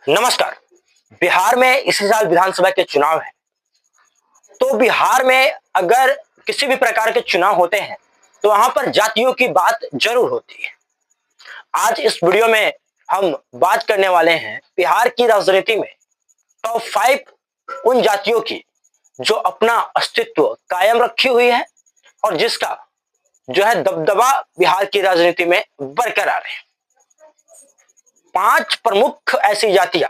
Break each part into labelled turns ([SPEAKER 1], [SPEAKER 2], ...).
[SPEAKER 1] नमस्कार। बिहार में इसी साल विधानसभा के चुनाव है। तो बिहार में अगर किसी भी प्रकार के चुनाव होते हैं तो वहां पर जातियों की बात जरूर होती है। आज इस वीडियो में हम बात करने वाले हैं बिहार की राजनीति में टॉप 5 उन जातियों की जो अपना अस्तित्व कायम रखी हुई है और जिसका जो है दबदबा बिहार की राजनीति में बरकरार है। 5 प्रमुख ऐसी जातियां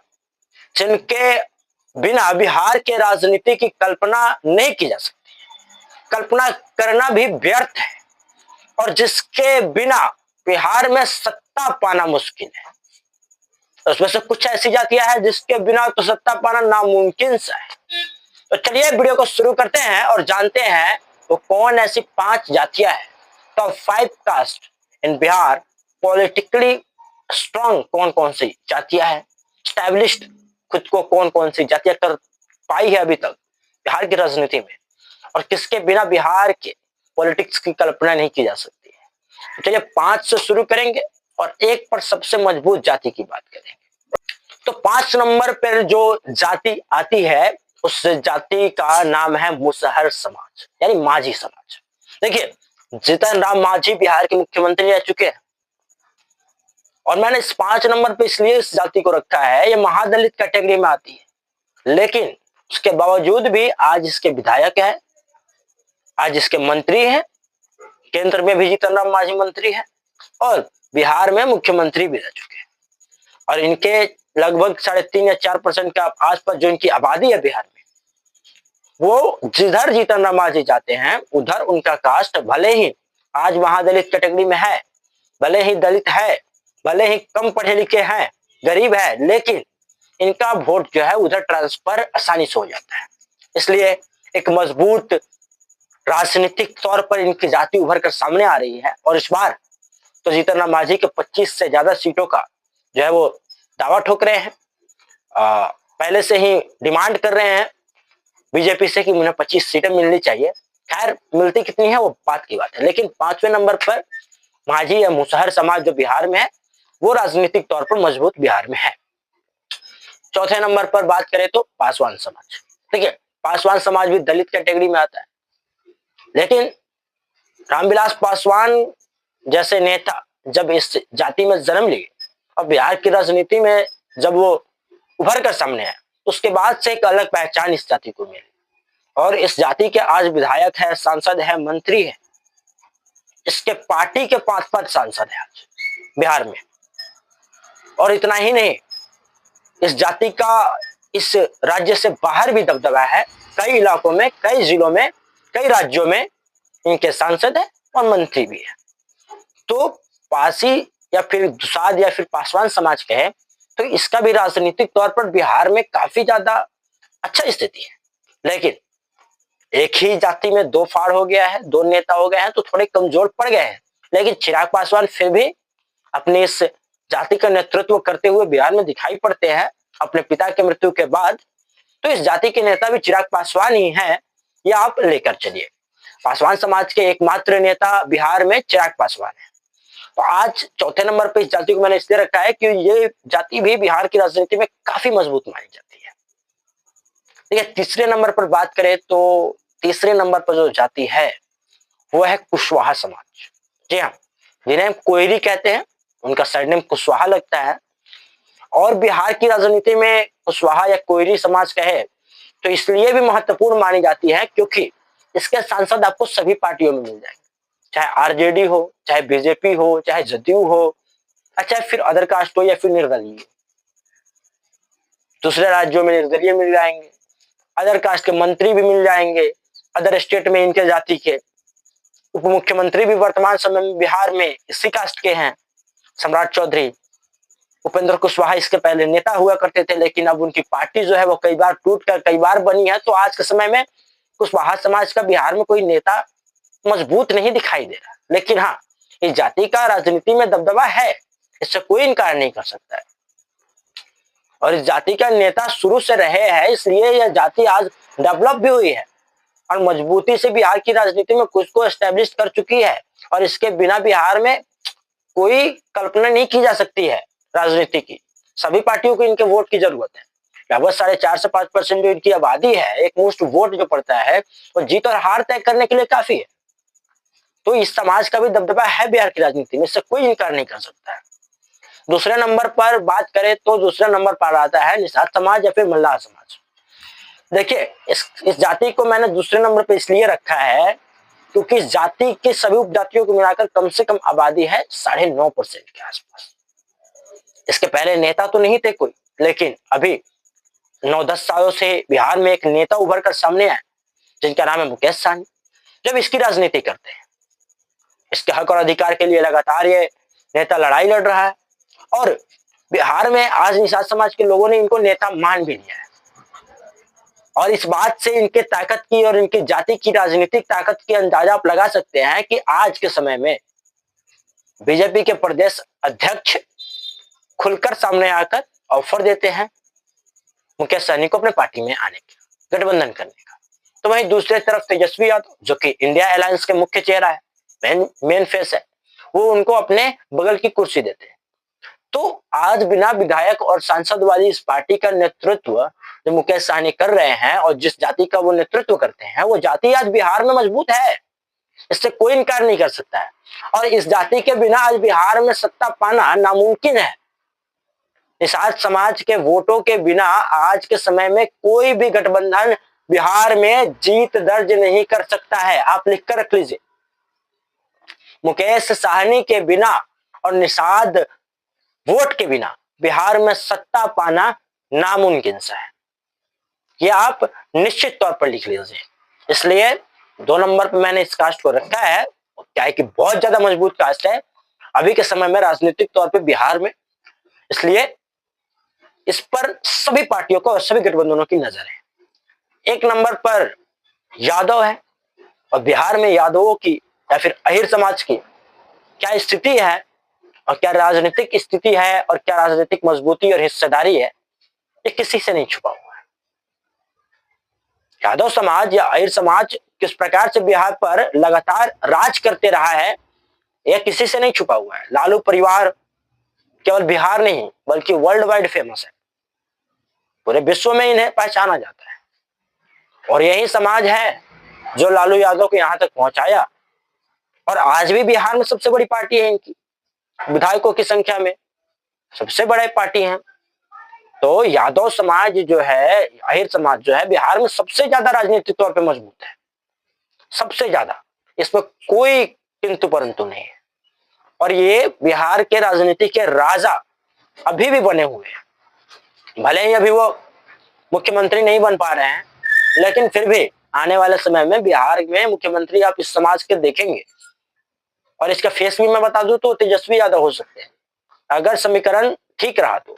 [SPEAKER 1] जिनके बिना बिहार के राजनीति की कल्पना नहीं की जा सकती, कल्पना करना भी व्यर्थ है और जिसके बिना बिहार में सत्ता पाना मुश्किल है। उसमें से कुछ ऐसी जातियां हैं जिसके बिना तो सत्ता पाना नामुमकिन सा है। तो चलिए वीडियो को शुरू करते हैं और जानते हैं वो कौन ऐसी 5 जातियां हैं, टॉप 5 कास्ट इन बिहार, पॉलिटिकली स्ट्रांग कौन कौन सी जातियां हैं, स्टैब्लिश्ड खुद को कौन कौन सी जातियां कर पाई है अभी तक बिहार की राजनीति में और किसके बिना बिहार के पॉलिटिक्स की कल्पना नहीं की जा सकती है। तो चलिए 5 से शुरू करेंगे और 1 पर सबसे मजबूत जाति की बात करेंगे। तो 5 नंबर पर जो जाति आती है उस जाति का नाम है मुसहर समाज यानी माझी समाज। देखिए, जीतन राम मांझी बिहार के मुख्यमंत्री रह चुके हैं और मैंने इस 5 नंबर पे इसलिए इस जाति को रखा है, ये महादलित कैटेगरी में आती है, लेकिन उसके बावजूद भी आज इसके विधायक है, आज इसके मंत्री हैं, केंद्र में भी जीतन राम मांझी मंत्री है और बिहार में मुख्यमंत्री भी रह चुके हैं और इनके लगभग 3.5 या 4% के आसपास जो इनकी आबादी है बिहार में, वो जिधर जीतन राम मांझी जाते हैं उधर उनका कास्ट भले ही आज महादलित कैटेगरी में है, भले ही दलित है, भले ही कम पढ़े लिखे हैं, गरीब है, लेकिन इनका वोट जो है उधर ट्रांसफर आसानी से हो जाता है। इसलिए एक मजबूत राजनीतिक तौर पर इनकी जाति उभर कर सामने आ रही है और इस बार तो जीतन राम मांझी के 25 से ज्यादा सीटों का जो है वो दावा ठोक रहे हैं। पहले से ही डिमांड कर रहे हैं बीजेपी से कि उन्हें 25 सीटें मिलनी चाहिए। खैर मिलती कितनी है वो बात की बात है, लेकिन 5वें नंबर पर माझी या मुसहर समाज जो बिहार में है वो राजनीतिक तौर पर मजबूत बिहार में है। 4थे नंबर पर बात करें तो पासवान समाज। देखिए, पासवान समाज भी दलित कैटेगरी में आता है, लेकिन रामविलास पासवान जैसे नेता जब इस जाति में जन्म लिए और बिहार की राजनीति में जब वो उभर कर सामने आए, उसके बाद से एक अलग पहचान इस जाति को मिली और इस जाति के आज विधायक है, सांसद है, मंत्री है। इसके पार्टी के 5 सांसद है आज बिहार में। और इतना ही नहीं, इस जाति का इस राज्य से बाहर भी दबदबा है। कई इलाकों में, कई जिलों में, कई राज्यों में इनके सांसद है और मंत्री भी है। तो पासी या फिर दुसाद या फिर पासवान समाज कहे तो इसका भी राजनीतिक तौर पर बिहार में काफी ज्यादा अच्छा स्थिति है। लेकिन एक ही जाति में 2 फाड़ हो गया है, 2 नेता हो गए हैं तो थोड़े कमजोर पड़ गए हैं। लेकिन चिराग पासवान फिर भी अपनी इस जाति का नेतृत्व करते हुए बिहार में दिखाई पड़ते हैं अपने पिता के मृत्यु के बाद। तो इस जाति के नेता भी चिराग पासवान ही हैं, ये आप लेकर चलिए। पासवान समाज के एकमात्र नेता बिहार में चिराग पासवान है। तो आज 4थे नंबर पर इस जाति को मैंने इसलिए रखा है कि ये जाति भी बिहार की राजनीति में काफी मजबूत मानी जाती है। ठीक है, 3रे नंबर पर बात करें तो 3रे नंबर पर जो जाति है वो है कुशवाहा समाज। जी हाँ, जिन्हें कोयरी कहते हैं, उनका सरनेम कुशवाहा लगता है और बिहार की राजनीति में कुशवाहा या कोयरी समाज कहे तो इसलिए भी महत्वपूर्ण मानी जाती है क्योंकि इसके सांसद आपको सभी पार्टियों में मिल जाएंगे, चाहे आरजेडी हो, चाहे बीजेपी हो, चाहे जदयू हो, चाहे फिर अदर कास्ट हो या फिर निर्दलीय। दूसरे राज्यों में निर्दलीय मिल जाएंगे, अदर कास्ट के मंत्री भी मिल जाएंगे, अदर स्टेट में इनके जाति के उप मुख्यमंत्री भी वर्तमान समय में बिहार में इसी कास्ट के हैं, सम्राट चौधरी। उपेंद्र कुशवाहा इसके पहले नेता हुआ करते थे, लेकिन अब उनकी पार्टी जो है वो कई बार टूट कर कई बार बनी है। तो आज के समय में कुशवाहा समाज का बिहार में कोई नेता मजबूत नहीं दिखाई दे रहा, लेकिन हाँ, इस जाति का राजनीति में दबदबा है, इससे कोई इनकार नहीं कर सकता है और इस जाति का नेता शुरू से रहे हैं, इसलिए यह जाति आज डेवलप भी हुई है और मजबूती से बिहार की राजनीति में कुछ को एस्टेब्लिश कर चुकी है और इसके बिना बिहार में कोई कल्पना नहीं की जा सकती है राजनीति की। सभी पार्टियों को इनके वोट की जरूरत है। लगभग 4.5 से 5% जो इनकी आबादी है, एक मुश्त वोट जो पड़ता है वो जीत और हार तय करने के लिए काफी है। तो इस समाज का भी दबदबा है बिहार की राजनीति में, इससे कोई इनकार नहीं कर सकता है। दूसरे नंबर पर बात करें तो दूसरे नंबर पर आता है निषाद समाज या फिर मल्लाह समाज। देखिए, इस जाति को मैंने दूसरे नंबर पर इसलिए रखा है क्योंकि इस जाति के सभी उपजातियों को मिलाकर कम से कम आबादी है 9.5% के आसपास। इसके पहले नेता तो नहीं थे कोई, लेकिन अभी 9-10 सालों से बिहार में एक नेता उभर कर सामने आए जिनका नाम है मुकेश सहनी। जब इसकी राजनीति करते हैं, इसके हक और अधिकार के लिए लगातार ये नेता लड़ाई लड़ रहा है और बिहार में आज निषाद समाज के लोगों ने इनको नेता मान भी लिया है। और इस बात से इनके ताकत की और इनकी जाति की राजनीतिक ताकत की अंदाजा आप लगा सकते हैं कि आज के समय में बीजेपी के प्रदेश अध्यक्ष खुलकर सामने आकर ऑफर देते हैं मुकेश सहनी को अपने पार्टी में आने का, गठबंधन करने का। तो वहीं दूसरी तरफ तेजस्वी यादव, जो कि इंडिया अलायंस के मुख्य चेहरा है, मेन फेस है, वो उनको अपने बगल की कुर्सी देते हैं। तो आज बिना विधायक और सांसद वाली इस पार्टी का नेतृत्व जो मुकेश सहनी कर रहे हैं और जिस जाति का वो नेतृत्व करते हैं, वो जाति आज बिहार में मजबूत है, इससे कोई इनकार नहीं कर सकता है। और इस जाति के बिना आज बिहार में सत्ता पाना नामुमकिन है। निषाद समाज के वोटों के बिना आज के समय में कोई भी गठबंधन बिहार में जीत दर्ज नहीं कर सकता है। आप लिखकर रख लीजिए, मुकेश सहनी के बिना और निषाद वोट के बिना बिहार में सत्ता पाना नामुमकिन सा है। ये आप निश्चित तौर पर लिख लीजिए। इसलिए 2 नंबर पर मैंने इस कास्ट को रखा है। क्या है कि बहुत ज्यादा मजबूत कास्ट है अभी के समय में राजनीतिक तौर पे बिहार में, इसलिए इस पर सभी पार्टियों को और सभी गठबंधनों की नजर है। 1 नंबर पर यादव है और बिहार में यादवों की या फिर अहिर समाज की क्या स्थिति है और क्या राजनीतिक स्थिति है और क्या राजनीतिक मजबूती और हिस्सेदारी है, ये किसी से नहीं छुपा हुआ है। यादव समाज या अहिर समाज किस प्रकार से बिहार पर लगातार राज करते रहा है, यह किसी से नहीं छुपा हुआ है। लालू परिवार केवल बिहार नहीं बल्कि वर्ल्ड वाइड फेमस है, पूरे विश्व में इन्हें पहचाना जाता है। और यही समाज है जो लालू यादव को यहां तक पहुंचाया और आज भी बिहार में सबसे बड़ी पार्टी है, इनकी विधायकों की संख्या में सबसे बड़े पार्टी है। तो यादव समाज जो है, अहिर समाज जो है, बिहार में सबसे ज्यादा राजनीतिक तौर पे मजबूत है, सबसे ज्यादा, इसमें कोई किंतु परंतु नहीं है। और ये बिहार के राजनीति के राजा अभी भी बने हुए हैं। भले ही अभी वो मुख्यमंत्री नहीं बन पा रहे हैं, लेकिन फिर भी आने वाले समय में बिहार में मुख्यमंत्री आप इस समाज के देखेंगे। और इसका फेस भी मैं बता दूं तो तेजस्वी यादव हो सकते हैं, अगर समीकरण ठीक रहा तो।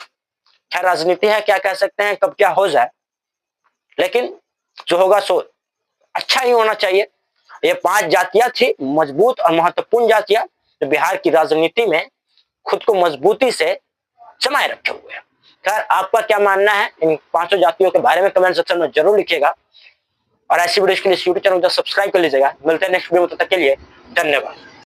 [SPEAKER 1] खैर, राजनीति है, क्या कह सकते हैं कब क्या हो जाए, लेकिन जो होगा सो अच्छा ही होना चाहिए। ये 5 जातियां थी, मजबूत और महत्वपूर्ण जातियां, जो बिहार की राजनीति में खुद को मजबूती से जमाए रखे हुए हैं। खैर, आपका क्या मानना है इन 5 जातियों के बारे में कमेंट सेक्शन में जरूर लिखिएगा और ऐसी वीडियो के लिए यूट्यूब चैनल को सब्सक्राइब कर लीजिएगा। मिलते हैं नेक्स्ट वीडियो में, तब तक के लिए धन्यवाद।